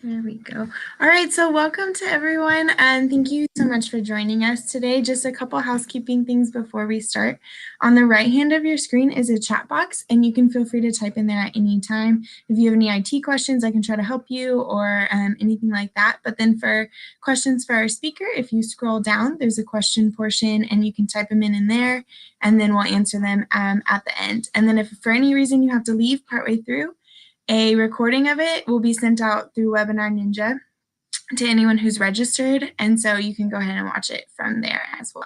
There we go. All right, so welcome to everyone, and thank you so much for joining us today. Just a couple housekeeping things before we start. On the right hand of your screen is a chat box, and you can feel free to type in there at any time. If you have any IT questions, I can try to help you or anything like that. But then for questions for our speaker, if you scroll down, there's a question portion, and you can type them in there, and then we'll answer them at the end. And then if for any reason you have to leave partway through, a recording of it will be sent out through Webinar Ninja to anyone who's registered, and so you can go ahead and watch it from there as well.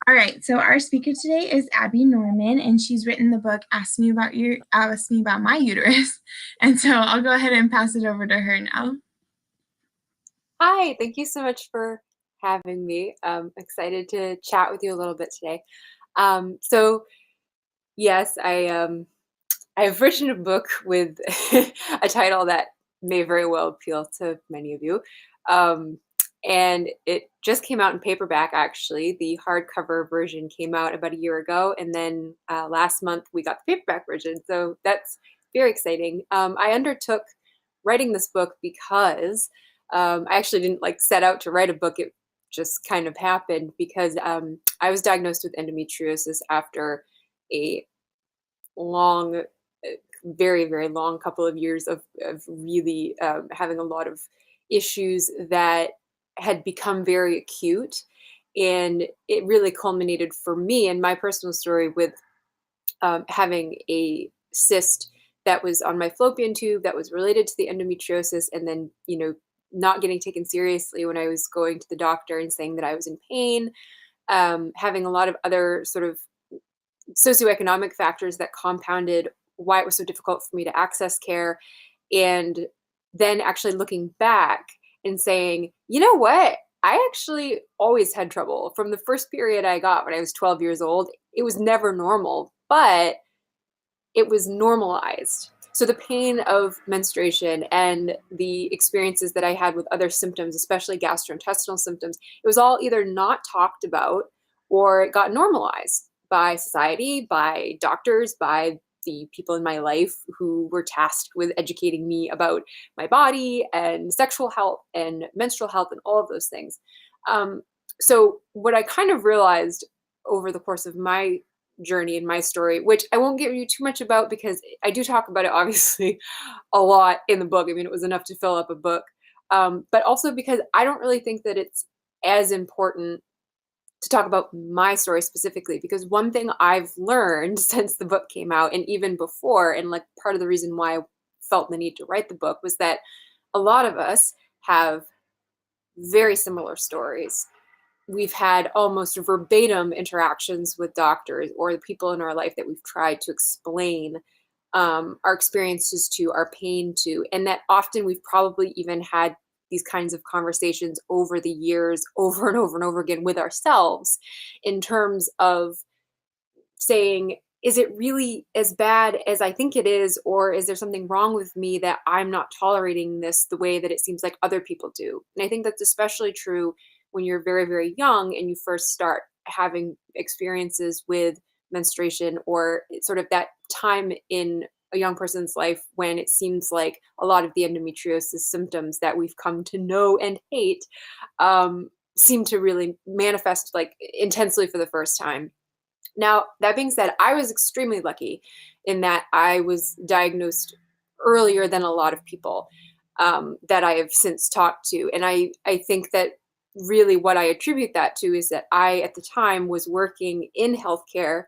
All right, so our speaker today is Abby Norman, and she's written the book Ask Me About My Uterus. And so I'll go ahead and pass it over to her now. Hi, thank you so much for having me. I'm excited to chat with you a little bit today. So yes, I've written a book with a title that may very well appeal to many of you. And it just came out in paperback, actually. The hardcover version came out about a year ago, and then last month we got the paperback version. So that's very exciting. I undertook writing this book because I actually didn't set out to write a book. It just kind of happened because I was diagnosed with endometriosis after a long, very, very long couple of years of really having a lot of issues that had become very acute. And it really culminated for me and my personal story with having a cyst that was on my fallopian tube that was related to the endometriosis, and then, not getting taken seriously when I was going to the doctor and saying that I was in pain, having a lot of other sort of socioeconomic factors that compounded why it was so difficult for me to access care. And then actually looking back and saying, you know what? I actually always had trouble from the first period I got when I was 12 years old. It was never normal, but it was normalized. So the pain of menstruation and the experiences that I had with other symptoms, especially gastrointestinal symptoms, it was all either not talked about or it got normalized by society, by doctors, by the people in my life who were tasked with educating me about my body and sexual health and menstrual health and all of those things. So what I kind of realized over the course of my journey and my story, which I won't give you too much about because I do talk about it obviously a lot in the book. I mean, it was enough to fill up a book. But also because I don't really think that it's as important to talk about my story specifically, because one thing I've learned since the book came out and even before, and part of the reason why I felt the need to write the book was that a lot of us have very similar stories. We've had almost verbatim interactions with doctors or the people in our life that we've tried to explain our experiences to, our pain to, and that often we've probably even had these kinds of conversations over the years, over and over and over again with ourselves, in terms of saying, is it really as bad as I think it is? Or is there something wrong with me that I'm not tolerating this the way that it seems like other people do? And I think that's especially true when you're very, very young and you first start having experiences with menstruation, or sort of that time in a young person's life when it seems like a lot of the endometriosis symptoms that we've come to know and hate seem to really manifest intensely for the first time. Now, that being said, I was extremely lucky in that I was diagnosed earlier than a lot of people that I have since talked to. And I think that really what I attribute that to is that I, at the time, was working in healthcare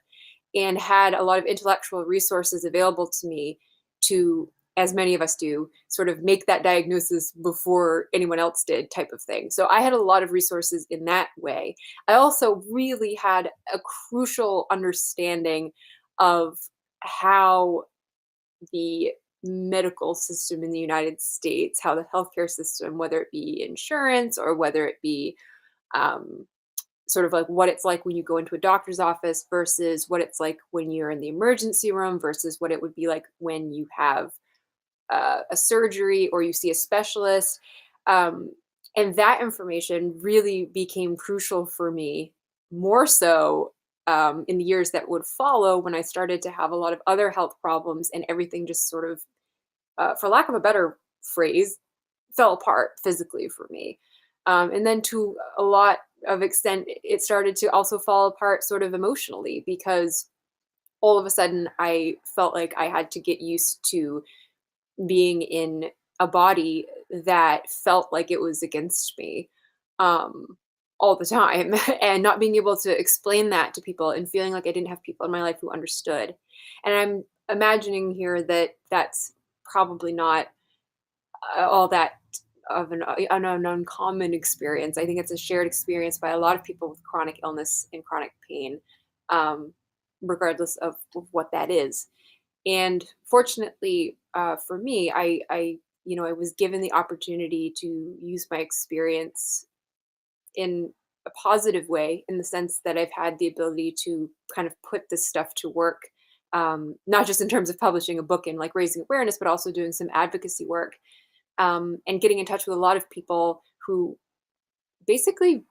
and had a lot of intellectual resources available to me to, as many of us do, sort of make that diagnosis before anyone else did, type of thing. So I had a lot of resources in that way. I also really had a crucial understanding of how the medical system in the United States, how the healthcare system, whether it be insurance or whether it be sort of what it's like when you go into a doctor's office versus what it's like when you're in the emergency room versus what it would be like when you have a surgery or you see a specialist. And that information really became crucial for me, more so in the years that would follow, when I started to have a lot of other health problems and everything just sort of, for lack of a better phrase, fell apart physically for me. And then to a lot of extent, it started to also fall apart sort of emotionally, because all of a sudden I felt like I had to get used to being in a body that felt like it was against me, um, all the time, and not being able to explain that to people, and feeling like I didn't have people in my life who understood. And I'm imagining here that that's probably not all that of an uncommon experience. I think it's a shared experience by a lot of people with chronic illness and chronic pain, um, regardless of what that is. And fortunately, for me, I was given the opportunity to use my experience in a positive way, in the sense that I've had the ability to kind of put this stuff to work, not just in terms of publishing a book and like raising awareness, but also doing some advocacy work, and getting in touch with a lot of people who basically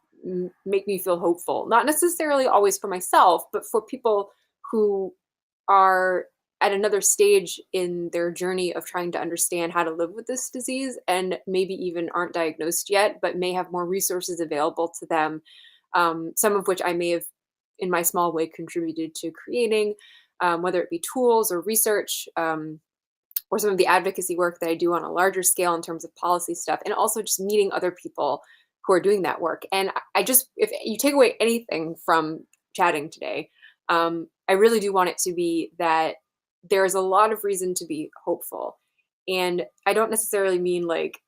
make me feel hopeful. Not necessarily always for myself, but for people who are at another stage in their journey of trying to understand how to live with this disease, and maybe even aren't diagnosed yet, but may have more resources available to them, some of which I may have, in my small way, contributed to creating, whether it be tools or research. Or some of the advocacy work that I do on a larger scale in terms of policy stuff, and also just meeting other people who are doing that work. And I just, if you take away anything from chatting today, I really do want it to be that there's a lot of reason to be hopeful. And I don't necessarily mean like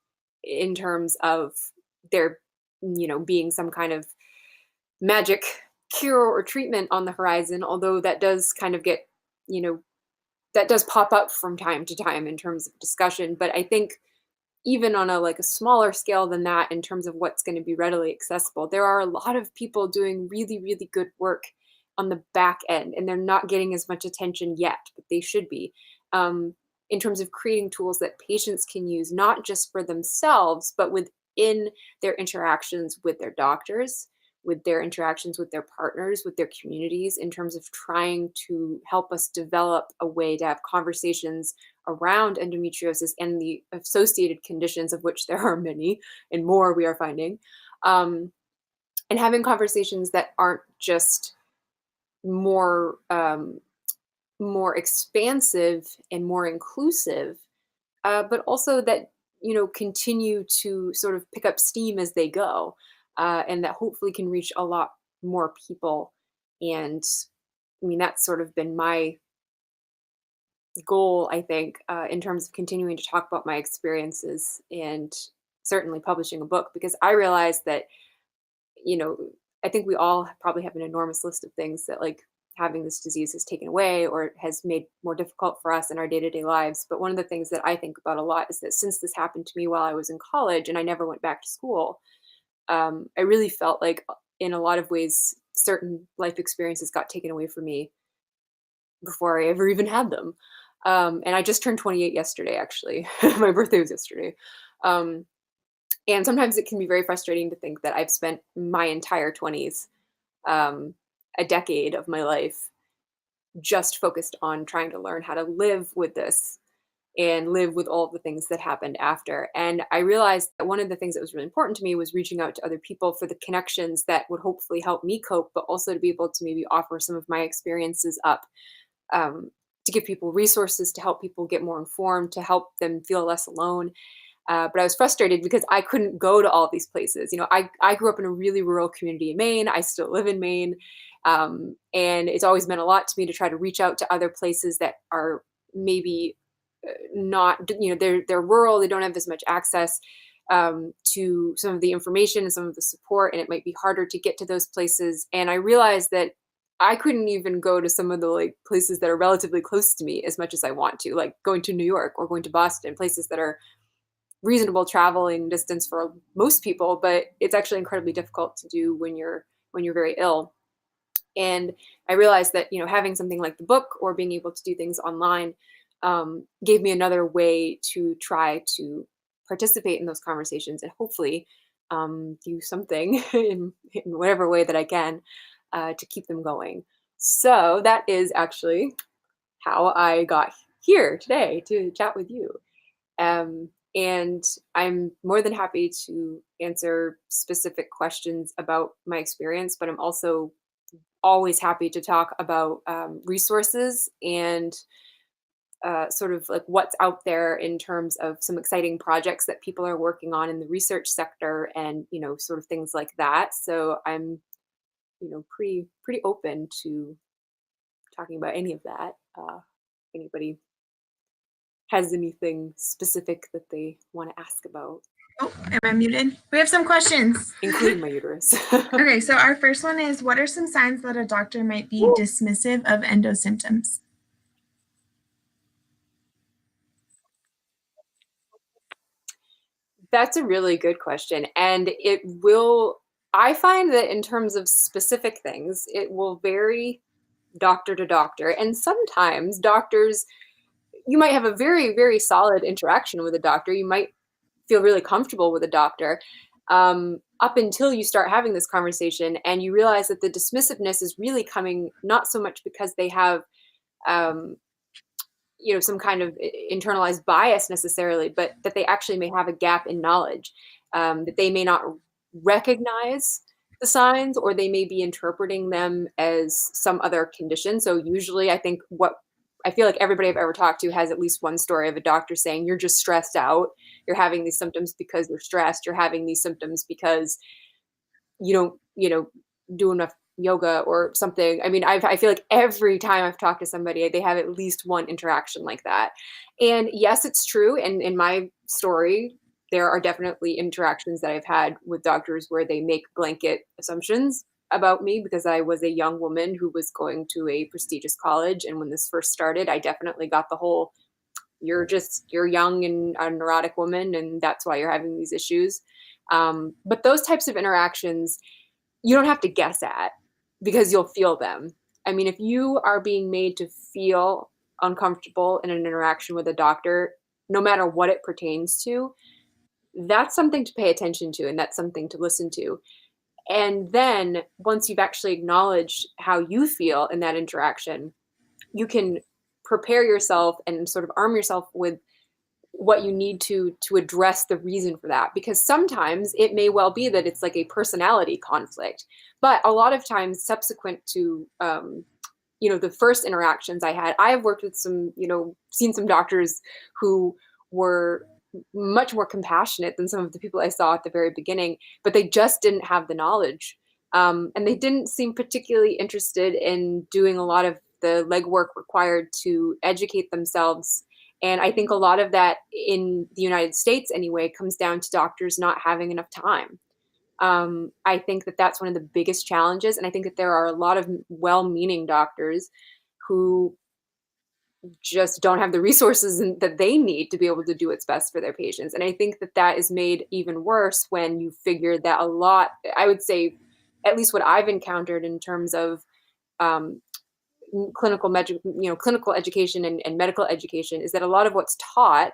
in terms of there, being some kind of magic cure or treatment on the horizon, although that does kind of get, you know, that does pop up from time to time in terms of discussion. But I think even on a smaller scale than that, in terms of what's going to be readily accessible, there are a lot of people doing really, really good work on the back end, and they're not getting as much attention yet, but they should be. Um, in terms of creating tools that patients can use, not just for themselves, but within their interactions with their doctors, with their interactions with their partners, with their communities, in terms of trying to help us develop a way to have conversations around endometriosis and the associated conditions, of which there are many and more we are finding, um, and having conversations that aren't just more more expansive and more inclusive, but also that continue to sort of pick up steam as they go, and that hopefully can reach a lot more people. And I mean, that's sort of been my goal, I think, in terms of continuing to talk about my experiences, and certainly publishing a book, because I realized that, you know, I think we all probably have an enormous list of things that like having this disease has taken away or has made more difficult for us in our day-to-day lives. But one of the things that I think about a lot is that since this happened to me while I was in college and I never went back to school, I really felt like in a lot of ways certain life experiences got taken away from me before I ever even had them. And I just turned 28 yesterday, actually. My birthday was yesterday. Um, and sometimes it can be very frustrating to think that I've spent my entire 20s, um, a decade of my life, just focused on trying to learn how to live with this and live with all of the things that happened after. And I realized that one of the things that was really important to me was reaching out to other people for the connections that would hopefully help me cope, but also to be able to maybe offer some of my experiences up, um, to give people resources to help people get more informed, to help them feel less alone. But I was frustrated because I couldn't go to all these places. I grew up in a really rural community in Maine. I still live in Maine. And it's always meant a lot to me to try to reach out to other places that are maybe not, they're rural. They don't have as much access to some of the information and some of the support, and it might be harder to get to those places. And I realized that I couldn't even go to some of the like places that are relatively close to me as much as I want to, like going to New York or going to Boston, places that are reasonable traveling distance for most people, but it's actually incredibly difficult to do when you're very ill. And I realized that having something like the book or being able to do things online, gave me another way to try to participate in those conversations, and hopefully do something in whatever way that I can, to keep them going. So that is actually how I got here today to chat with you. And I'm more than happy to answer specific questions about my experience, but I'm also always happy to talk about resources and sort of like what's out there in terms of some exciting projects that people are working on in the research sector, and sort of things like that. So I'm pretty open to talking about any of that. Anybody has anything specific that they want to ask about, Oh, am I muted? We have some questions. including my uterus. Okay, so our first one is, what are some signs that a doctor might be dismissive of endo symptoms? That's a really good question. And I find that in terms of specific things, it will vary doctor to doctor. And sometimes doctors, you might have a very, very solid interaction with a doctor. You might feel really comfortable with a doctor up until you start having this conversation and you realize that the dismissiveness is really coming not so much because they have um, some kind of internalized bias necessarily, but that they actually may have a gap in knowledge, that they may not recognize the signs, or they may be interpreting them as some other condition. So usually I feel like everybody I've ever talked to has at least one story of a doctor saying, you're just stressed out. You're having these symptoms because you're stressed. You're having these symptoms because you don't, do enough yoga or something. I mean, I feel like every time I've talked to somebody, they have at least one interaction like that. And yes, it's true. And in my story, there are definitely interactions that I've had with doctors where they make blanket assumptions about me because I was a young woman who was going to a prestigious college. And when this first started, I definitely got the whole, you're young and a neurotic woman, and that's why you're having these issues. But those types of interactions, you don't have to guess at because you'll feel them. I mean, if you are being made to feel uncomfortable in an interaction with a doctor, no matter what it pertains to, that's something to pay attention to and that's something to listen to. And then once you've actually acknowledged how you feel in that interaction, you can prepare yourself and sort of arm yourself with what you need to address the reason for that, because sometimes it may well be that it's like a personality conflict, but a lot of times subsequent to the first interactions I have worked with some, seen some doctors who were much more compassionate than some of the people I saw at the very beginning, but they just didn't have the knowledge, and they didn't seem particularly interested in doing a lot of the legwork required to educate themselves. And I think a lot of that in the United States anyway comes down to doctors not having enough time. I think that that's one of the biggest challenges. And I think that there are a lot of well-meaning doctors who just don't have the resources that they need to be able to do what's best for their patients. And I think that that is made even worse when you figure that a lot, I would say, at least what I've encountered in terms of um, clinical education and medical education, is that a lot of what's taught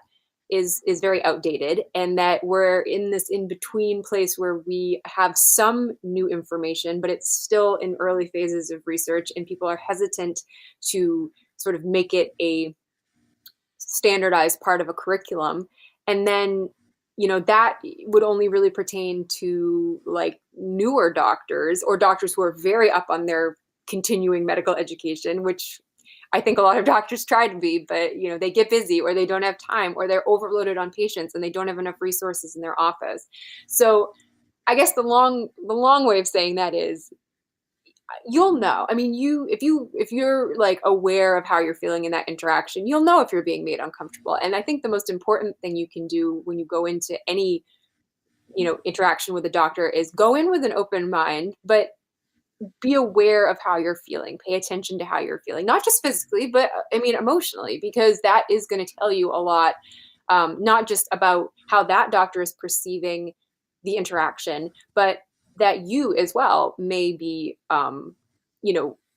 is very outdated, and that we're in this in between place where we have some new information, but it's still in early phases of research, and people are hesitant to sort of make it a standardized part of a curriculum. And then that would only really pertain to like newer doctors or doctors who are very up on their continuing medical education, which I think a lot of doctors try to be, but they get busy or they don't have time or they're overloaded on patients and they don't have enough resources in their office. So I guess the long way of saying that is, you'll know. I mean, if you're like aware of how you're feeling in that interaction, you'll know if you're being made uncomfortable. And I think the most important thing you can do when you go into any interaction with a doctor is go in with an open mind, but be aware of how you're feeling. Pay attention to how you're feeling, not just physically, but I mean emotionally, because that is going to tell you a lot, not just about how that doctor is perceiving the interaction, but that you as well may be,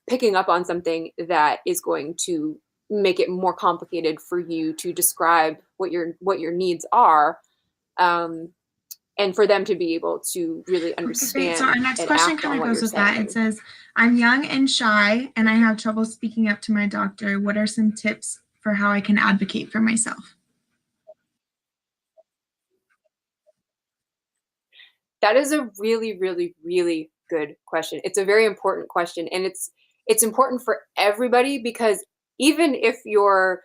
picking up on something that is going to make it more complicated for you to describe what your needs are. And for them to be able to really understand. So our next and question act kind on of what goes you're with saying. that. It says, I'm young and shy, and I have trouble speaking up to my doctor. What are some tips for how I can advocate for myself? That is a really, really, really good question. It's a very important question, and it's important for everybody because even if you're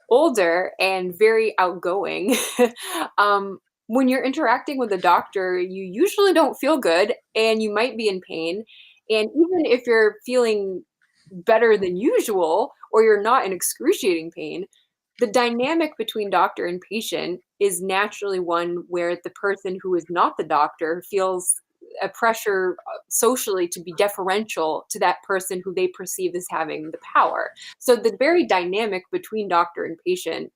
older and very outgoing, um, when you're interacting with a doctor, you usually don't feel good and you might be in pain. And even if you're feeling better than usual or you're not in excruciating pain, the dynamic between doctor and patient is naturally one where the person who is not the doctor feels a pressure socially to be deferential to that person who they perceive as having the power. So the very dynamic between doctor and patient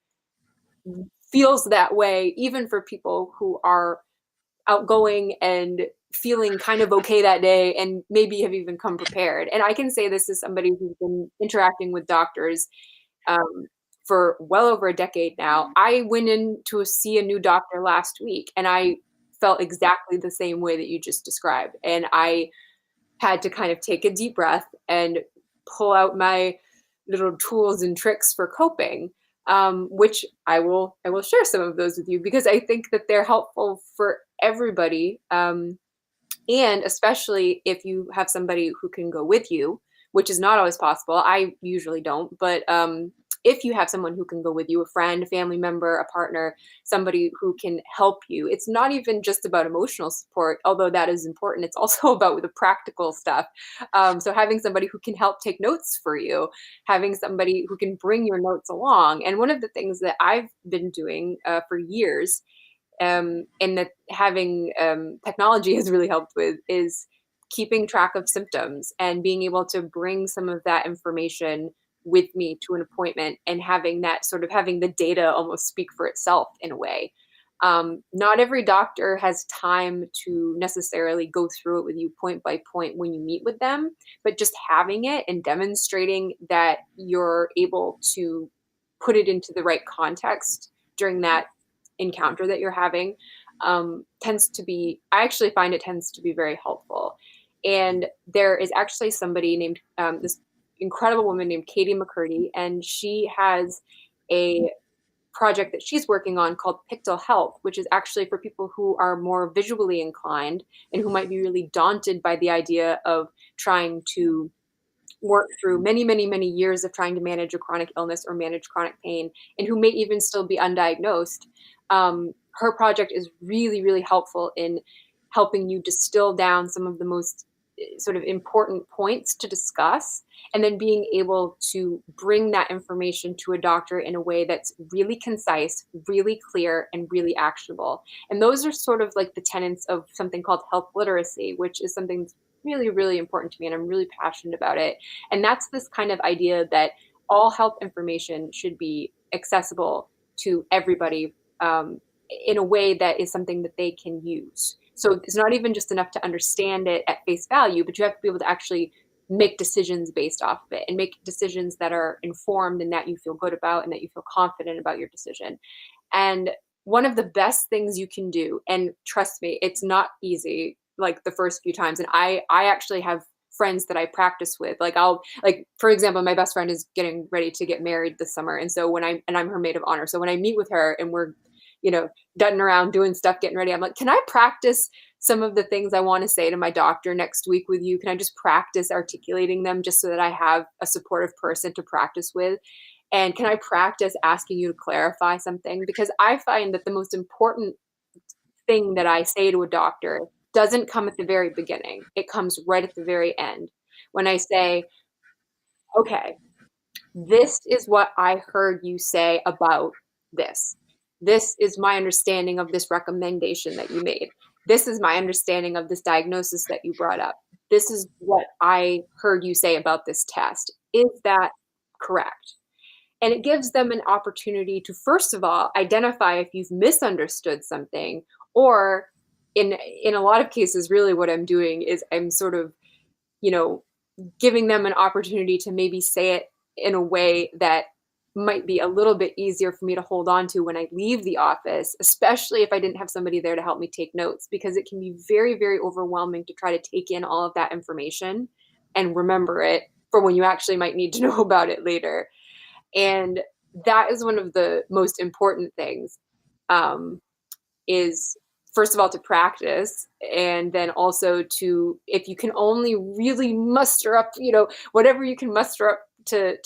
feels that way, even for people who are outgoing and feeling kind of okay that day and maybe have even come prepared. And I can say this as somebody who's been interacting with doctors um, for well over a decade now. I went in to see a new doctor last week and I felt exactly the same way that you just described. And I had to kind of take a deep breath and pull out my little tools and tricks for coping, which I will share some of those with you because I think that they're helpful for everybody, and especially if you have somebody who can go with you, which is not always possible. I usually don't, but if you have someone who can go with you, a friend, a family member, a partner, somebody who can help you, it's not even just about emotional support, although that is important. It's also about the practical stuff. So having somebody who can help take notes for you, having somebody who can bring your notes along. And one of the things that I've been doing for years and that having technology has really helped with is keeping track of symptoms and being able to bring some of that information with me to an appointment and having that sort of having the data almost speak for itself in a way. Not every doctor has time to necessarily go through it with you point by point when you meet with them, but just having it and demonstrating that you're able to put it into the right context during that encounter that you're having tends to be, I actually find it tends to be very helpful. And there is actually somebody named this incredible woman named Katie McCurdy, and she has a project that she's working on called Pictal Health, which is actually for people who are more visually inclined and who might be really daunted by the idea of trying to work through many, many, many years of trying to manage a chronic illness or manage chronic pain, and who may even still be undiagnosed. Her project is really, really helpful in helping you distill down some of the most sort of important points to discuss, and then being able to bring that information to a doctor in a way that's really concise, really clear, and really actionable. And those are sort of like the tenets of something called health literacy, which is something that's really, really important to me, and I'm really passionate about it. And that's this kind of idea that all health information should be accessible to everybody in a way that is something that they can use. So it's not even just enough to understand it at face value, but you have to be able to actually make decisions based off of it and make decisions that are informed and that you feel good about and that you feel confident about your decision. And one of the best things you can do, and trust me, it's not easy like the first few times. And I actually have friends that I practice with. Like I'll like for example, my best friend is getting ready to get married this summer. And so I'm her maid of honor. So when I meet with her and we're, dutting around doing stuff, getting ready, I'm like, can I practice some of the things I want to say to my doctor next week with you? Can I just practice articulating them just so that I have a supportive person to practice with? And can I practice asking you to clarify something? Because I find that the most important thing that I say to a doctor doesn't come at the very beginning. It comes right at the very end. When I say, okay, this is what I heard you say about this. This is my understanding of this recommendation that you made. This is my understanding of this diagnosis that you brought up. This is what I heard you say about this test. Is that correct? And it gives them an opportunity to, first of all, identify if you've misunderstood something, or in a lot of cases, really what I'm doing is I'm sort of, you know, giving them an opportunity to maybe say it in a way that might be a little bit easier for me to hold on to when I leave the office, especially if I didn't have somebody there to help me take notes, because it can be very, very overwhelming to try to take in all of that information and remember it for when you actually might need to know about it later. And that is one of the most important things, is first of all, to practice, and then also to, if you can only really muster up, whatever you can muster up to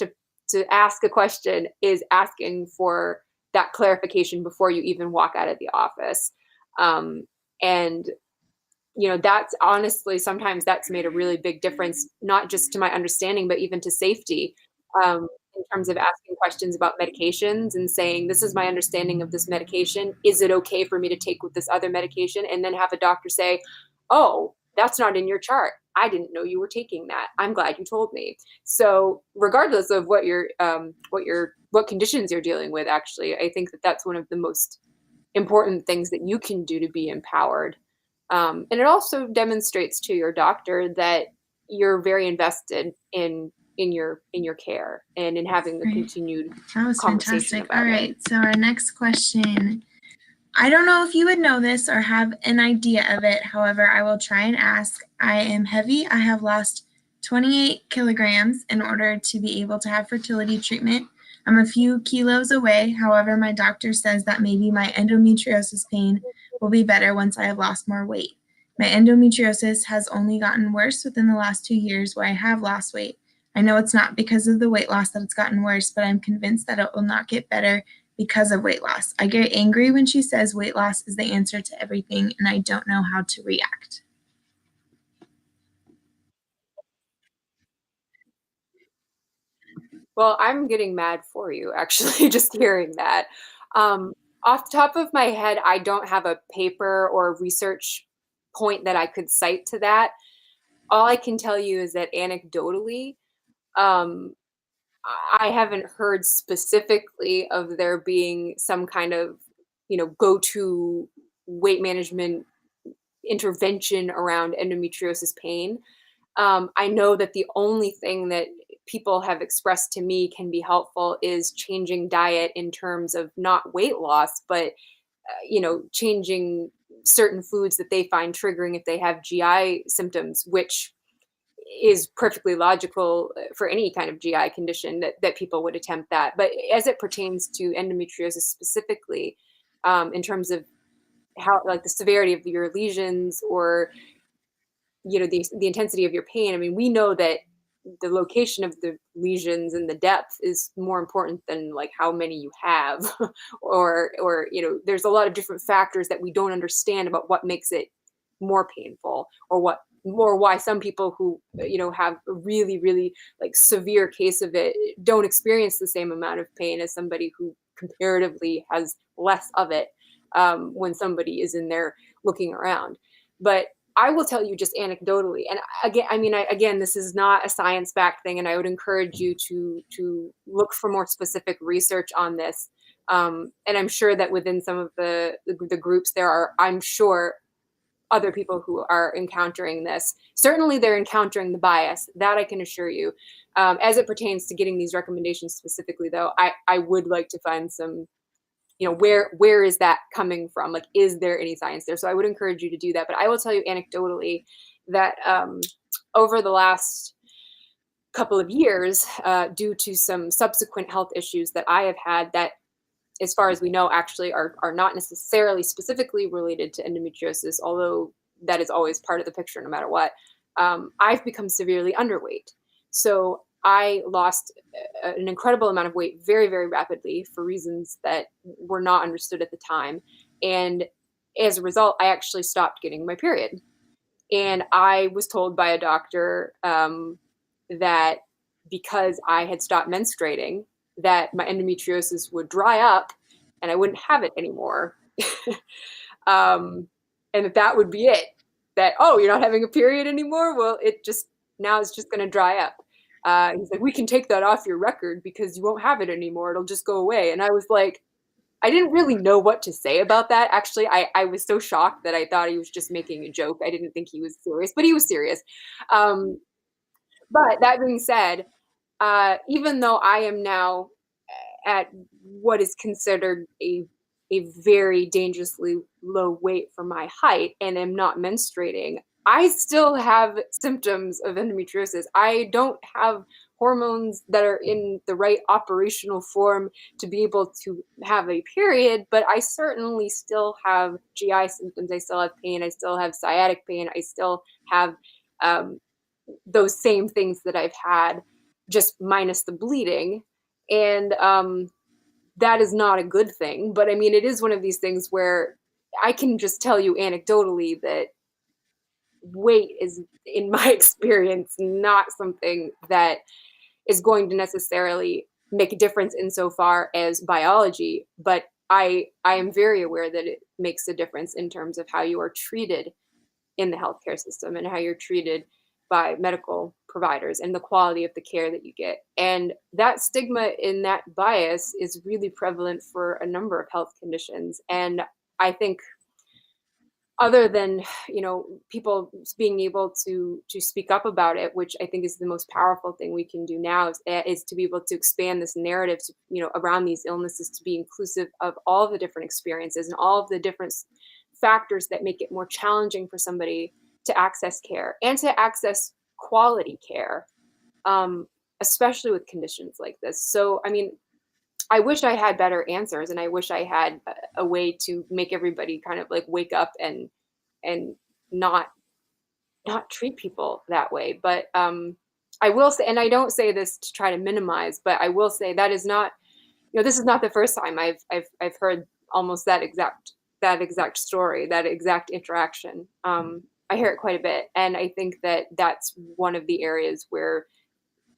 ask a question, is asking for that clarification before you even walk out of the office. And that's honestly, sometimes that's made a really big difference, not just to my understanding, but even to safety, in terms of asking questions about medications and saying, this is my understanding of this medication. Is it okay for me to take with this other medication? And then have a doctor say, oh, that's not in your chart. I didn't know you were taking that. I'm glad you told me. So regardless of what conditions you're dealing with, actually, I think that that's one of the most important things that you can do to be empowered. And it also demonstrates to your doctor that you're very invested in your care and in having the continued That was conversation fantastic. about All right, so our next question. I don't know if you would know this or have an idea of it. However, I will try and ask. I am heavy. I have lost 28 kilograms in order to be able to have fertility treatment. I'm a few kilos away. However, my doctor says that maybe my endometriosis pain will be better once I have lost more weight. My endometriosis has only gotten worse within the last 2 years where I have lost weight. I know it's not because of the weight loss that it's gotten worse, but I'm convinced that it will not get better because of weight loss. I get angry when she says weight loss is the answer to everything, and I don't know how to react. Well, I'm getting mad for you, actually, just hearing that. Um, Off the top of my head, I don't have a paper or research point that I could cite to that. All I can tell you is that anecdotally, um, I haven't heard specifically of there being some kind of, go-to weight management intervention around endometriosis pain. I know that the only thing that people have expressed to me can be helpful is changing diet in terms of not weight loss, but changing certain foods that they find triggering if they have GI symptoms, which is perfectly logical for any kind of GI condition that people would attempt that. But as it pertains to endometriosis specifically, in terms of how, like, the severity of your lesions, or the intensity of your pain, I mean, we know that the location of the lesions and the depth is more important than like how many you have, or there's a lot of different factors that we don't understand about what makes it more painful, or why some people who have a really, really like severe case of it don't experience the same amount of pain as somebody who comparatively has less of it, when somebody is in there looking around. But I will tell you just anecdotally, and again, I mean, again, this is not a science-backed thing, and I would encourage you to look for more specific research on this. And I'm sure that within some of the groups there are, I'm sure, other people who are encountering this. Certainly, they're encountering the bias. That I can assure you. As it pertains to getting these recommendations specifically, though, I would like to find some, where is that coming from? Like, is there any science there? So I would encourage you to do that. But I will tell you anecdotally that over the last couple of years, due to some subsequent health issues that I have had, that, as far as we know, actually are not necessarily specifically related to endometriosis, although that is always part of the picture no matter what. I've become severely underweight. So I lost an incredible amount of weight very, very rapidly for reasons that were not understood at the time. And as a result, I actually stopped getting my period. And I was told by a doctor that because I had stopped menstruating, that my endometriosis would dry up and I wouldn't have it anymore. And that would be it. That, oh, you're not having a period anymore? Well, now it's just going to dry up. He's like, we can take that off your record because you won't have it anymore. It'll just go away. And I was like, I didn't really know what to say about that. Actually, I was so shocked that I thought he was just making a joke. I didn't think he was serious, but he was serious. But that being said, even though I am now at what is considered a very dangerously low weight for my height and am not menstruating, I still have symptoms of endometriosis. I don't have hormones that are in the right operational form to be able to have a period, but I certainly still have GI symptoms. I still have pain. I still have sciatic pain. I still have those same things that I've had, just minus the bleeding. And that is not a good thing. But I mean, it is one of these things where I can just tell you anecdotally that weight is, in my experience, not something that is going to necessarily make a difference insofar as biology, but I am very aware that it makes a difference in terms of how you are treated in the healthcare system and how you're treated by medical providers and the quality of the care that you get. And that stigma and that bias is really prevalent for a number of health conditions. And I think, other than, people being able to speak up about it, which I think is the most powerful thing we can do now, is to be able to expand this narrative to, around these illnesses, to be inclusive of all of the different experiences and all of the different factors that make it more challenging for somebody to access care and to access quality care, especially with conditions like this. So, I mean, I wish I had better answers, and I wish I had a way to make everybody kind of like wake up and not treat people that way. But I will say, and I don't say this to try to minimize, but I will say that is not, this is not the first time I've heard almost that exact story, that exact interaction. I hear it quite a bit, and I think that that's one of the areas where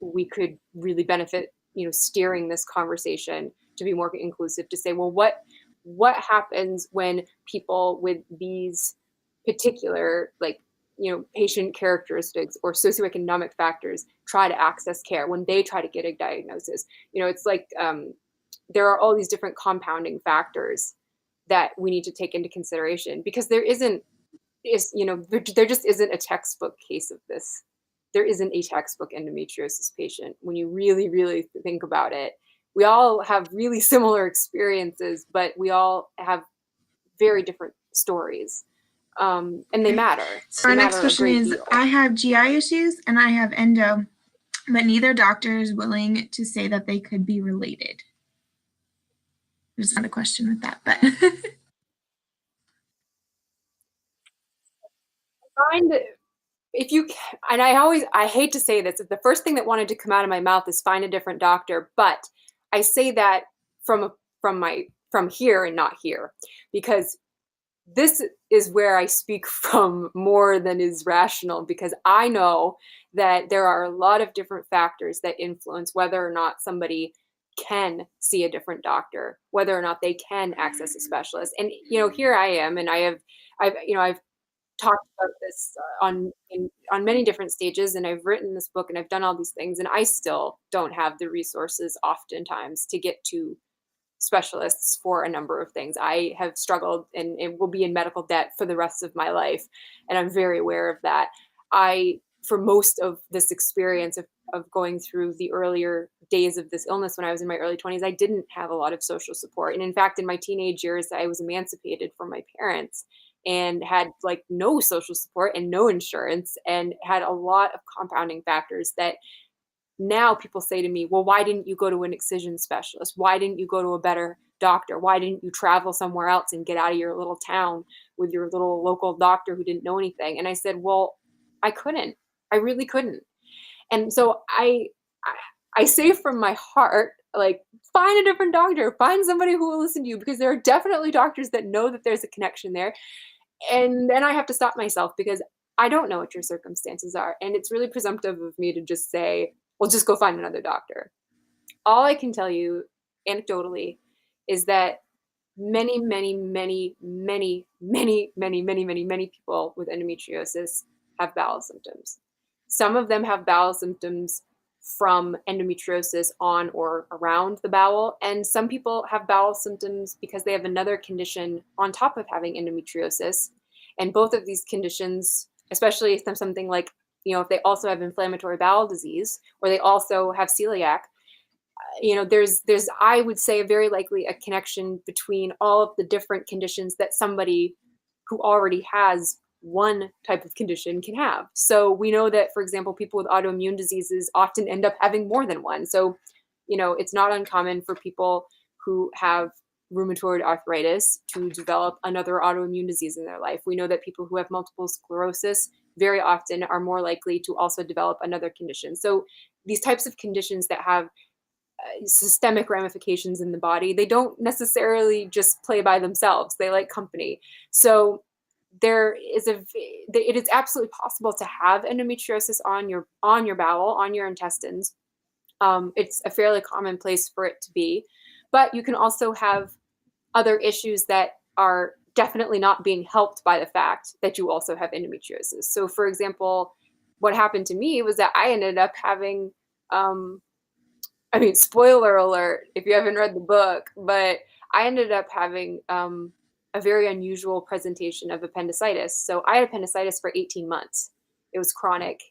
we could really benefit, steering this conversation to be more inclusive, to say, well, what happens when people with these particular, like, patient characteristics or socioeconomic factors try to access care, when they try to get a diagnosis. It's like, there are all these different compounding factors that we need to take into consideration, because there just isn't a textbook case of this. There isn't a textbook endometriosis patient. When you really, really think about it, we all have really similar experiences, but we all have very different stories, and they matter. So our next question is, deal. I have GI issues and I have endo, but neither doctor is willing to say that they could be related. There's not a question with that, but find, if you, and I hate to say this, the first thing that wanted to come out of my mouth is find a different doctor, but I say that from here and not here, because this is where I speak from more than is rational, because I know that there are a lot of different factors that influence whether or not somebody can see a different doctor, whether or not they can access a specialist. And here I am, and I've talked about this on many different stages, and I've written this book and I've done all these things, and I still don't have the resources oftentimes to get to specialists for a number of things. I have struggled and will be in medical debt for the rest of my life, and I'm very aware of that. For most of this experience of going through the earlier days of this illness, when I was in my early 20s, I didn't have a lot of social support. And in fact, in my teenage years, I was emancipated from my parents and had like no social support and no insurance, and had a lot of compounding factors that now people say to me, well, why didn't you go to an excision specialist? Why didn't you go to a better doctor? Why didn't you travel somewhere else and get out of your little town with your little local doctor who didn't know anything? And I said, well, I couldn't. I really couldn't. And so I say from my heart, like, find a different doctor, find somebody who will listen to you, because there are definitely doctors that know that there's a connection there. And then I have to stop myself, because I don't know what your circumstances are. And it's really presumptive of me to just say, well, just go find another doctor. All I can tell you anecdotally is that many, many, many, many, many, many, many, many, many people with endometriosis have bowel symptoms. Some of them have bowel symptoms from endometriosis on or around the bowel, and some people have bowel symptoms because they have another condition on top of having endometriosis. And both of these conditions, especially if there's something like, if they also have inflammatory bowel disease, or they also have celiac, there's I would say very likely a connection between all of the different conditions that somebody who already has one type of condition can have. So we know that, for example, people with autoimmune diseases often end up having more than one. So, it's not uncommon for people who have rheumatoid arthritis to develop another autoimmune disease in their life. We know that people who have multiple sclerosis very often are more likely to also develop another condition. So these types of conditions that have systemic ramifications in the body, they don't necessarily just play by themselves. They like company. So it is absolutely possible to have endometriosis on your bowel, on your intestines. It's a fairly common place for it to be, but you can also have other issues that are definitely not being helped by the fact that you also have endometriosis. So, for example, what happened to me was that I ended up having, spoiler alert if you haven't read the book, but I ended up having a very unusual presentation of appendicitis. So I had appendicitis for 18 months. It was chronic.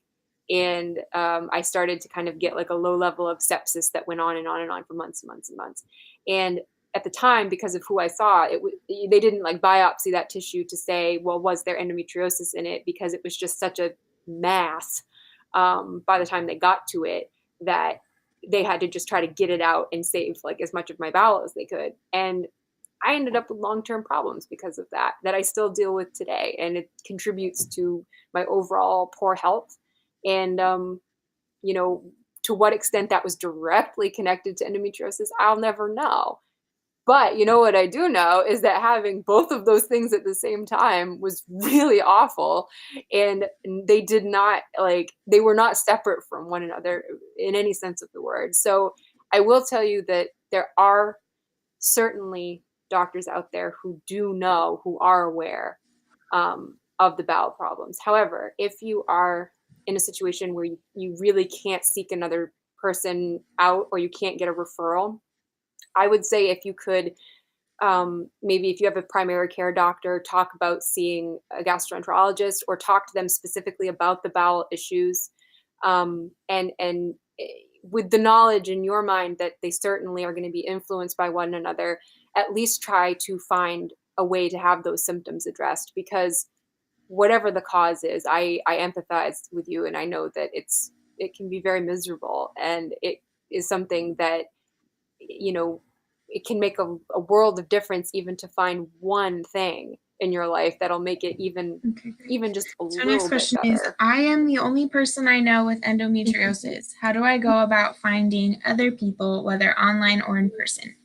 And I started to kind of get like a low level of sepsis that went on and on and on for months and months and months. And at the time, because of who I saw, they didn't like biopsy that tissue to say, well, was there endometriosis in it? Because it was just such a mass by the time they got to it that they had to just try to get it out and save like as much of my bowel as they could. And I ended up with long-term problems because of that I still deal with today. And it contributes to my overall poor health. And, to what extent that was directly connected to endometriosis, I'll never know. But what I do know is that having both of those things at the same time was really awful. And they were not separate from one another in any sense of the word. So I will tell you that there are certainly doctors out there who are aware of the bowel problems. However, if you are in a situation where you really can't seek another person out or you can't get a referral, I would say if you could, maybe if you have a primary care doctor, talk about seeing a gastroenterologist or talk to them specifically about the bowel issues. And with the knowledge in your mind that they certainly are going to be influenced by one another, at least try to find a way to have those symptoms addressed, because whatever the cause is, I empathize with you, and I know that it can be very miserable, and it is something that, it can make a world of difference even to find one thing in your life that'll make it even just a So little next bit question better. is, I am the only person I know with endometriosis. How do I go about finding other people, whether online or in person?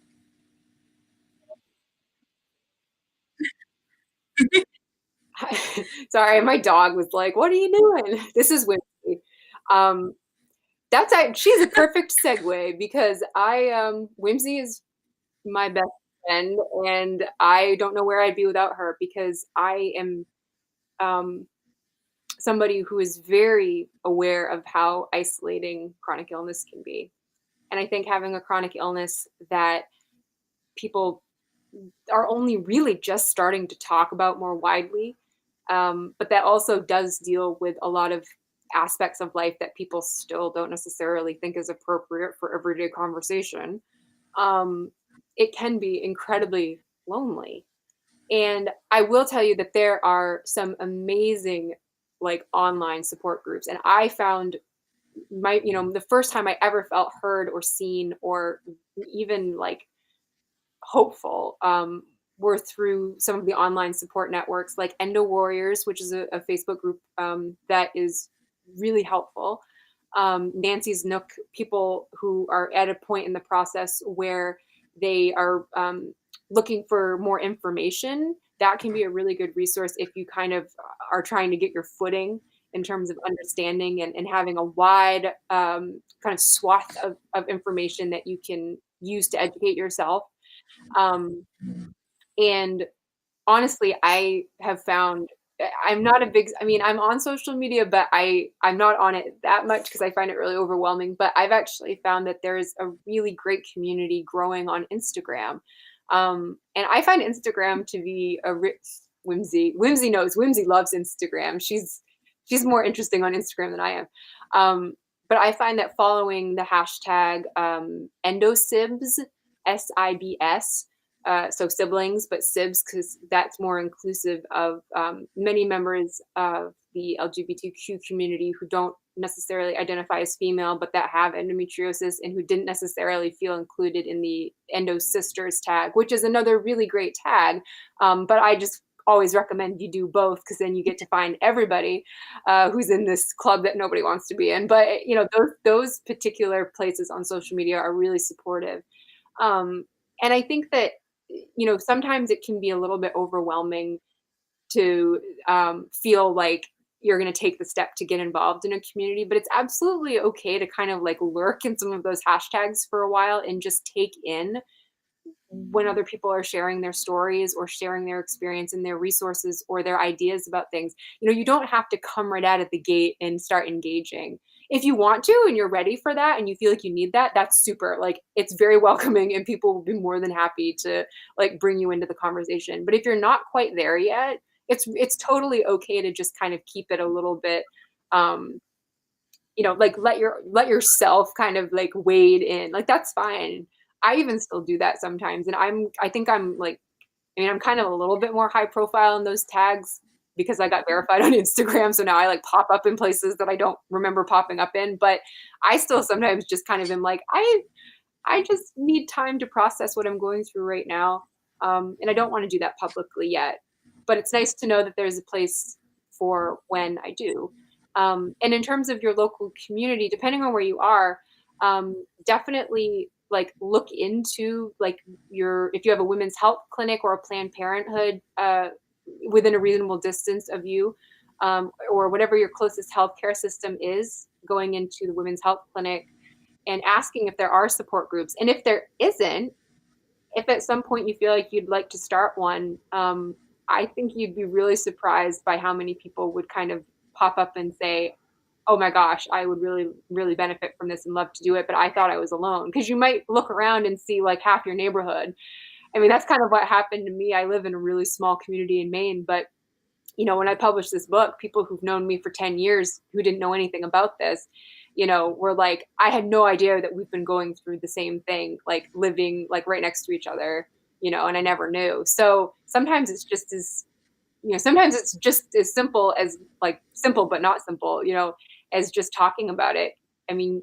Sorry, my dog was like, "What are you doing?" This is Whimsy. Um, she's a perfect segue because Whimsy is my best friend, and I don't know where I'd be without her, because I am somebody who is very aware of how isolating chronic illness can be. And I think having a chronic illness that people are only really just starting to talk about more widely, but that also does deal with a lot of aspects of life that people still don't necessarily think is appropriate for everyday conversation. Um, it can be incredibly lonely. And I will tell you that there are some amazing like online support groups. And I found the first time I ever felt heard or seen or even like hopeful were through some of the online support networks like Endo Warriors, which is a Facebook group that is really helpful. Nancy's Nook, people who are at a point in the process where they are looking for more information. That can be a really good resource if you kind of are trying to get your footing in terms of understanding and having a wide kind of swath of information that you can use to educate yourself. And honestly, I have found I'm not a big, I'm on social media, but I'm not on it that much because I find it really overwhelming. But I've actually found that there is a really great community growing on Instagram. And I find Instagram to be a rich Whimsy. Whimsy loves Instagram. She's more interesting on Instagram than I am. But I find that following the hashtag endosibs, SIBS, so siblings, but sibs, because that's more inclusive of many members of the LGBTQ community who don't necessarily identify as female, but that have endometriosis and who didn't necessarily feel included in the Endo Sisters tag, which is another really great tag. But I just always recommend you do both, because then you get to find everybody who's in this club that nobody wants to be in. But those particular places on social media are really supportive. And I think that sometimes it can be a little bit overwhelming to feel like you're going to take the step to get involved in a community, but it's absolutely okay to kind of like lurk in some of those hashtags for a while and just take in when other people are sharing their stories or sharing their experience and their resources or their ideas about things. You don't have to come right out at the gate and start engaging. If you want to and you're ready for that and you feel like you need that, that's super. Like, it's very welcoming and people will be more than happy to like bring you into the conversation. But if you're not quite there yet, it's totally okay to just kind of keep it a little bit like let yourself kind of like wade in. Like, that's fine. I even still do that sometimes. And I think I'm like, I'm kind of a little bit more high profile in those tags because I got verified on Instagram. So now I like pop up in places that I don't remember popping up in, but I still sometimes just kind of am like, I just need time to process what I'm going through right now. And I don't want to do that publicly yet, but it's nice to know that there's a place for when I do. And in terms of your local community, depending on where you are, definitely like look into like if you have a women's health clinic or a Planned Parenthood within a reasonable distance of you, or whatever your closest healthcare system is, going into the women's health clinic and asking if there are support groups. And if there isn't, if at some point you feel like you'd like to start one, I think you'd be really surprised by how many people would kind of pop up and say, oh my gosh, I would really, really benefit from this and love to do it, but I thought I was alone. Because you might look around and see like half your neighborhood. I mean, that's kind of what happened to me. I live in a really small community in Maine, but when I published this book, people who've known me for 10 years who didn't know anything about this, were like, I had no idea that we've been going through the same thing, like living like right next to each other, and I never knew. So sometimes it's just as simple as like simple, but not simple, as just talking about it. I mean,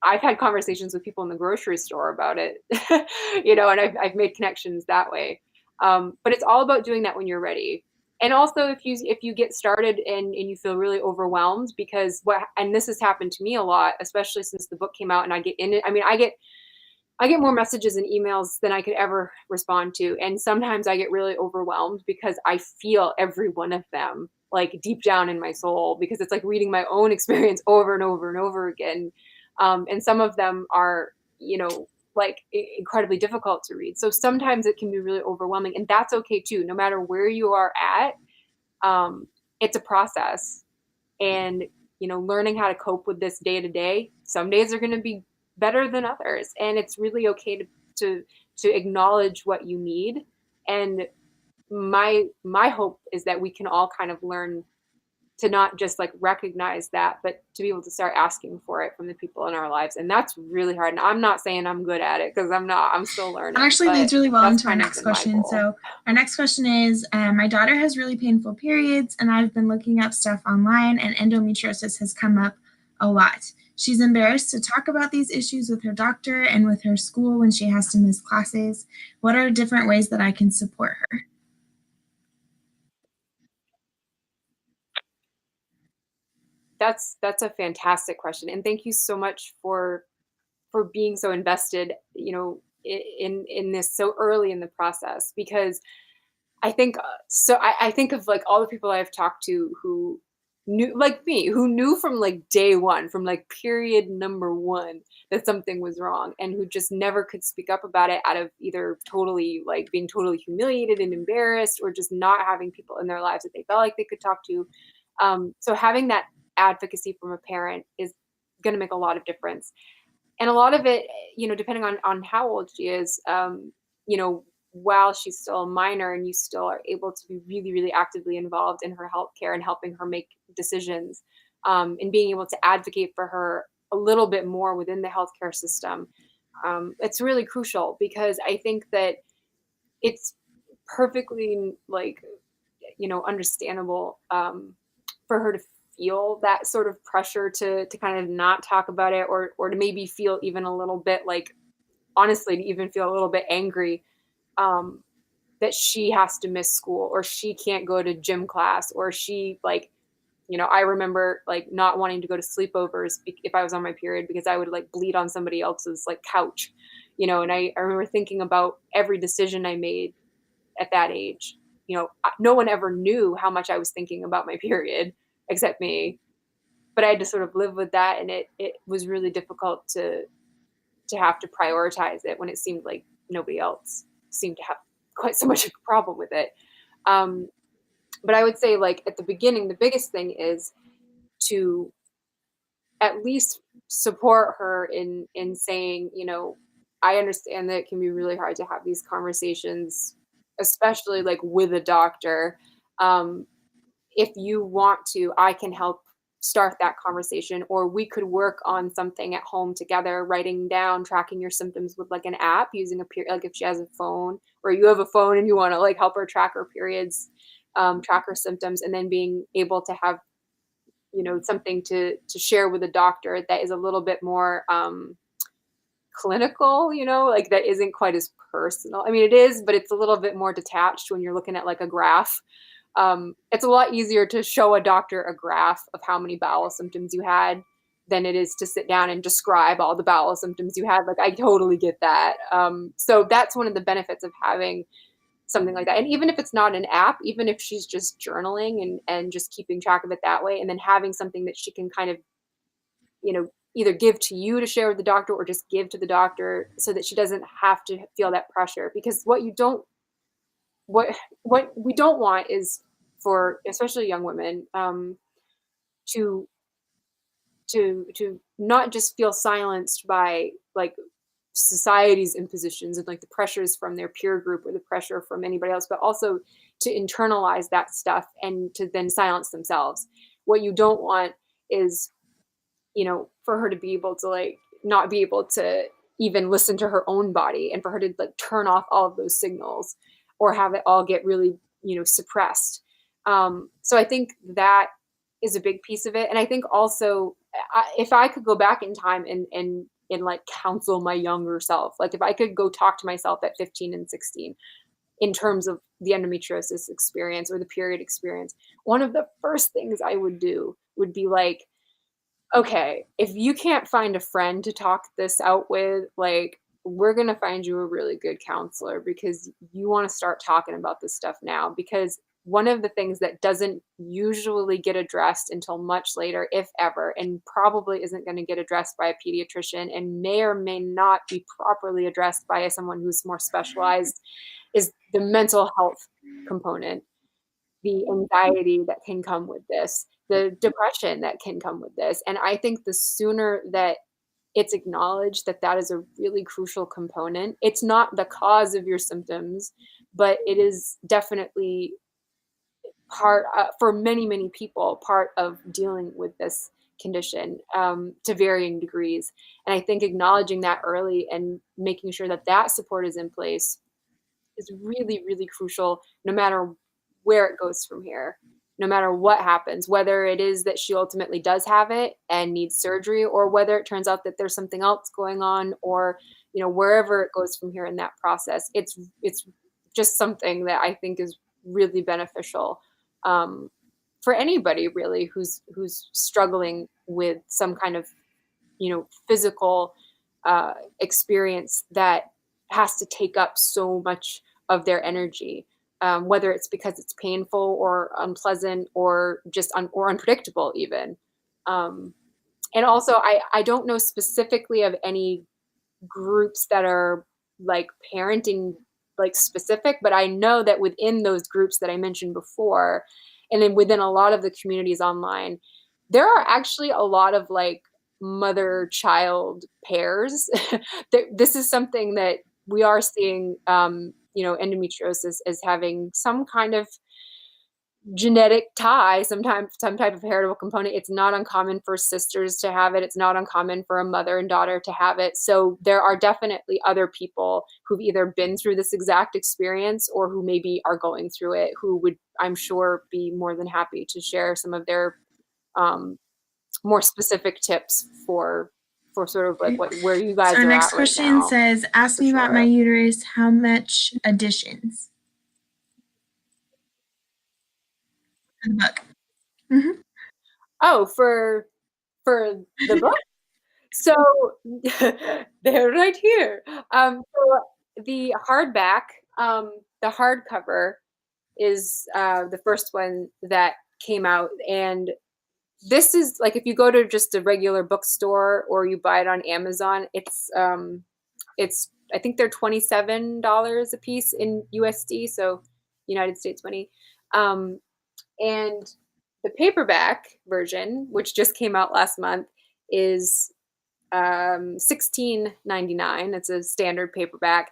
I've had conversations with people in the grocery store about it, and I've made connections that way. But it's all about doing that when you're ready. And also if you get started and you feel really overwhelmed, because and this has happened to me a lot, especially since the book came out and I get in it. I mean, I get more messages and emails than I could ever respond to. And sometimes I get really overwhelmed because I feel every one of them like deep down in my soul, because it's like reading my own experience over and over and over again. And some of them are, like incredibly difficult to read. So sometimes it can be really overwhelming, and that's okay too. No matter where you are at, it's a process. And, learning how to cope with this day to day, some days are going to be better than others. And it's really okay to acknowledge what you need. And my hope is that we can all kind of learn to not just like recognize that, but to be able to start asking for it from the people in our lives. And that's really hard. And I'm not saying I'm good at it, because I'm not. I'm still learning. That actually leads really well into our next question. So our next question is, my daughter has really painful periods, and I've been looking up stuff online, and endometriosis has come up a lot. She's embarrassed to talk about these issues with her doctor and with her school when she has to miss classes. What are different ways that I can support her? That's a fantastic question, and thank you so much for being so invested, in this so early in the process. Because I think I think of like all the people I've talked to who knew, like me, who knew from like day one, from like period number one, that something was wrong, and who just never could speak up about it out of either totally like being totally humiliated and embarrassed, or just not having people in their lives that they felt like they could talk to. So having that advocacy from a parent is going to make a lot of difference. And a lot of it, depending on how old she is, while she's still a minor and you still are able to be really, really actively involved in her healthcare and helping her make decisions, and being able to advocate for her a little bit more within the healthcare system, it's really crucial. Because I think that it's perfectly like, understandable for her to feel that sort of pressure to kind of not talk about it, or to maybe feel even a little bit like, honestly, to even feel a little bit angry, um, that she has to miss school, or she can't go to gym class, or she like, I remember like not wanting to go to sleepovers if I was on my period, because I would like bleed on somebody else's like couch, and I remember thinking about every decision I made at that age. No one ever knew how much I was thinking about my period except me, but I had to sort of live with that, and it was really difficult to have to prioritize it when it seemed like nobody else seemed to have quite so much of a problem with it. Um, but I would say, like, at the beginning, the biggest thing is to at least support her in saying, I understand that it can be really hard to have these conversations, especially like with a doctor. Um, if you want to, I can help start that conversation, or we could work on something at home together, writing down, tracking your symptoms with like an app, using a period, like if she has a phone, or you have a phone and you want to like help her track her periods, track her symptoms, and then being able to have, something to share with a doctor that is a little bit more clinical, like that isn't quite as personal. I mean, it is, but it's a little bit more detached when you're looking at like a graph. It's a lot easier to show a doctor a graph of how many bowel symptoms you had than it is to sit down and describe all the bowel symptoms you had. Like, I totally get that. So that's one of the benefits of having something like that. And even if it's not an app, even if she's just journaling and just keeping track of it that way, and then having something that she can kind of, either give to you to share with the doctor, or just give to the doctor, so that she doesn't have to feel that pressure. Because what we don't want is for especially young women, to to not just feel silenced by like society's impositions and like the pressures from their peer group or the pressure from anybody else, but also to internalize that stuff and to then silence themselves. What you don't want is, for her to be able to like not be able to even listen to her own body, and for her to like turn off all of those signals, or have it all get really, suppressed. So I think that is a big piece of it. And I think also, if I could go back in time and like counsel my younger self, like if I could go talk to myself at 15 and 16 in terms of the endometriosis experience or the period experience, one of the first things I would do would be like, okay, if you can't find a friend to talk this out with, like, we're going to find you a really good counselor, because you want to start talking about this stuff now. Because one of the things that doesn't usually get addressed until much later, if ever, and probably isn't going to get addressed by a pediatrician, and may or may not be properly addressed by someone who's more specialized, is the mental health component, the anxiety that can come with this, the depression that can come with this. And I think the sooner that it's acknowledged that that is a really crucial component, it's not the cause of your symptoms, but it is definitely part, for many, many people, part of dealing with this condition, to varying degrees. And I think acknowledging that early and making sure that that support is in place is really, really crucial, no matter where it goes from here, no matter what happens, whether it is that she ultimately does have it and needs surgery, or whether it turns out that there's something else going on, or, wherever it goes from here in that process. It's just something that I think is really beneficial, um, for anybody really who's struggling with some kind of, physical experience that has to take up so much of their energy, whether it's because it's painful or unpleasant or just or unpredictable even. Um, and also, I don't know specifically of any groups that are like parenting like specific, but I know that within those groups that I mentioned before, and then within a lot of the communities online, there are actually a lot of like mother child pairs. This is something that we are seeing, endometriosis as having some kind of genetic tie, sometimes some type of heritable component. It's not uncommon for sisters to have it. It's not uncommon for a mother and daughter to have it. So there are definitely other people who've either been through this exact experience or who maybe are going through it, who would, I'm sure, be more than happy to share some of their more specific tips for sort of like where you So guys our are next at right question now. says, ask For me about my sure. uterus, how much additions? For the book. Mm-hmm. Oh, for the book? So they're right here. So the hardback, the hardcover is the first one that came out, and this is like if you go to just a regular bookstore or you buy it on Amazon, it's I think they're $27 a piece in USD, so United States money. Um, and the paperback version, which just came out last month, is $16.99. It's a standard paperback,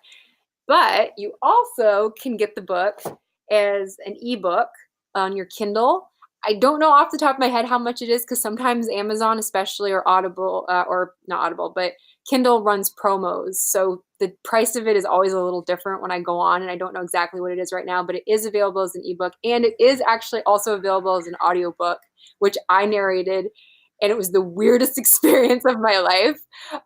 but you also can get the book as an ebook on your Kindle. I don't know off the top of my head how much it is because sometimes Amazon, especially, or Audible, or not Audible, but Kindle runs promos. So the price of it is always a little different when I go on, and I don't know exactly what it is right now, but it is available as an ebook, and it is actually also available as an audiobook, which I narrated, and it was the weirdest experience of my life.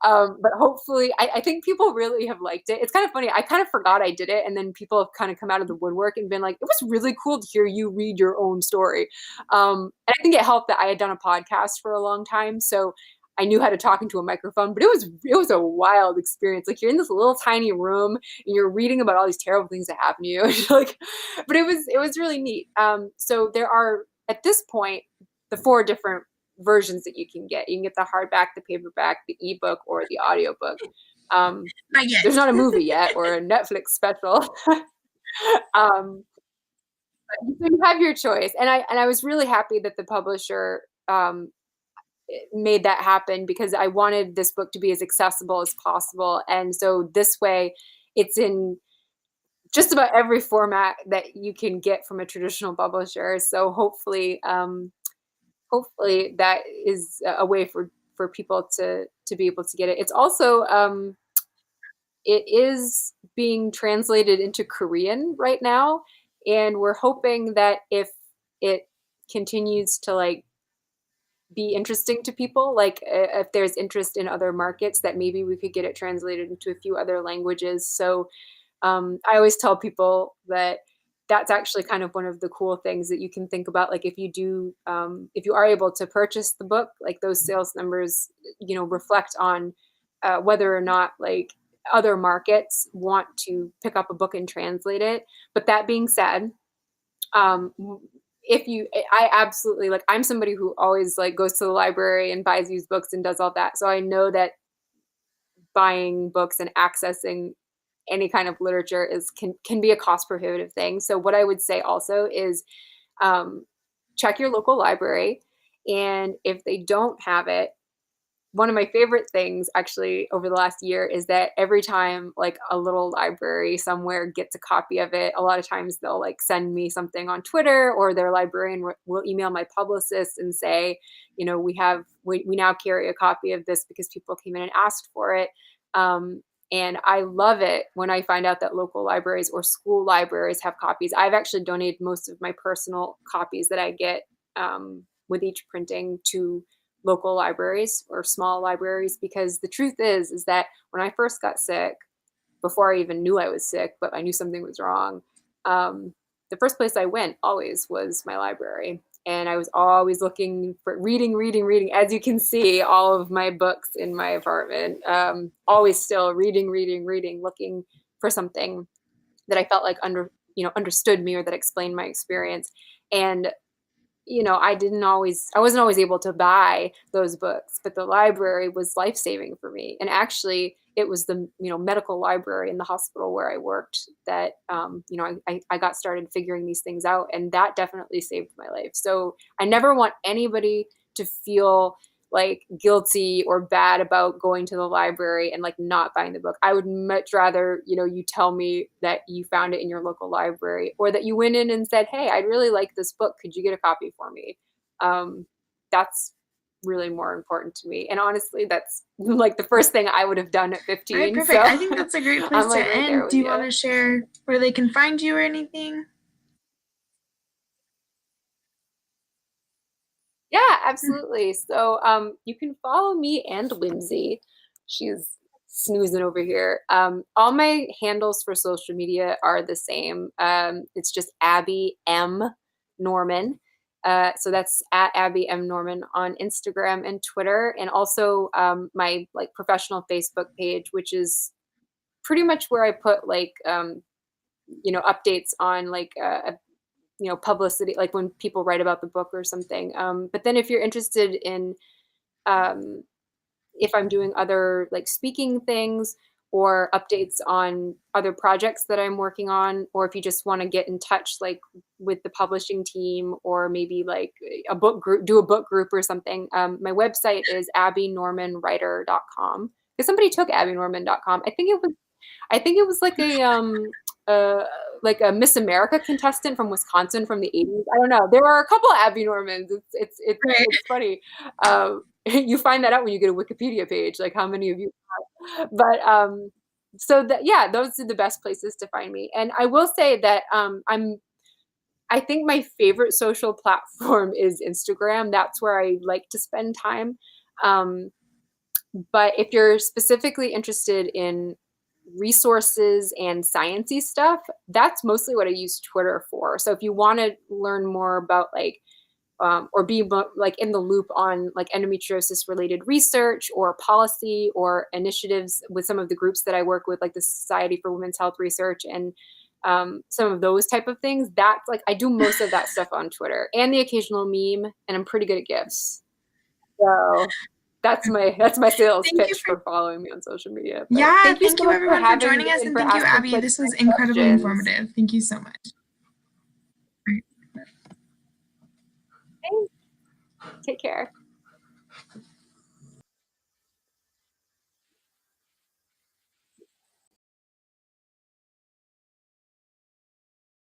But hopefully, I think people really have liked it. It's kind of funny. I kind of forgot I did it, and then people have kind of come out of the woodwork and been like, "It was really cool to hear you read your own story." And I think it helped that I had done a podcast for a long time, so I knew how to talk into a microphone. But it was a wild experience. Like you're in this little tiny room and you're reading about all these terrible things that happen to you. Like, but it was really neat. So there are at this point the four different versions that you can get. You can get the hardback, the paperback, the ebook, or the audiobook. Not yet. There's not a movie yet or a Netflix special. um, so you have your choice, and I was really happy that the publisher made that happen because I wanted this book to be as accessible as possible, and so this way, it's in just about every format that you can get from a traditional publisher. So hopefully that is a way for people to be able to get it. It's also it is being translated into Korean right now, and we're hoping that if it continues to like be interesting to people, like if there's interest in other markets, that maybe we could get it translated into a few other languages. So I always tell people that that's actually kind of one of the cool things that you can think about. Like if you are able to purchase the book, like those sales numbers, reflect on whether or not like other markets want to pick up a book and translate it. But that being said, um, I absolutely like, I'm somebody who always like goes to the library and buys used books and does all that. So I know that buying books and accessing any kind of literature can be a cost prohibitive thing. So what I would say also is check your local library, and if they don't have it, one of my favorite things actually over the last year is that every time like a little library somewhere gets a copy of it, a lot of times they'll like send me something on Twitter, or their librarian will email my publicist and say, we now carry a copy of this because people came in and asked for it. And I love it when I find out that local libraries or school libraries have copies. I've actually donated most of my personal copies that I get with each printing to local libraries or small libraries, because the truth is that when I first got sick, before I even knew I was sick, but I knew something was wrong, the first place I went always was my library. And I was always looking for reading. As you can see, all of my books in my apartment, always still reading, looking for something that I felt like understood me or that explained my experience. And I wasn't always able to buy those books, but the library was life-saving for me. And actually, it was the, medical library in the hospital where I worked that, I got started figuring these things out, and that definitely saved my life. So I never want anybody to feel like guilty or bad about going to the library and like not buying the book. I would much rather, you know, you tell me that you found it in your local library, or that you went in and said, hey, I'd really like this book. Could you get a copy for me? That's really more important to me. And honestly, that's like the first thing I would have done at 15. All right, perfect. So I think that's a great place I'm to like right end. Do you want you. to share where they can find you or anything? Yeah, absolutely. So you can follow me and Lindsay. She's snoozing over here. All my handles for social media are the same. It's just Abby M. Norman. So that's at Abby M. Norman on Instagram and Twitter, and also my like professional Facebook page, which is pretty much where I put like you know, updates on like you know, publicity, like when people write about the book or something. But then if you're interested in um, if I'm doing other like speaking things or updates on other projects that I'm working on, or if you just want to get in touch like with the publishing team, or maybe like a book group, do a book group or something, my website is abbynormanwriter.com, because somebody took abbynorman.com. I think it was uh like a Miss America contestant from Wisconsin from the 80s. I don't know. There are a couple of Abby Normans. Right. It's funny. You find that out when you get a Wikipedia page, like how many of you have. But so that, yeah, those are the best places to find me. And I will say that I think my favorite social platform is Instagram. That's where I like to spend time. But if you're specifically interested in resources and sciencey stuff, that's mostly what I use Twitter for. So if you want to learn more about like or be like in the loop on like endometriosis related research or policy or initiatives with some of the groups that I work with, like the Society for Women's Health Research and some of those type of things, that's like I do most of that stuff on Twitter, and the occasional meme, and I'm pretty good at GIFs. So that's my sales Thank you pitch for for following me on social media. But Yeah, thank you thank so you much for everyone for having me joining us, and and for thank you, asking Abby. such This was great incredibly questions. informative. Thank you so much. Thanks. Take care.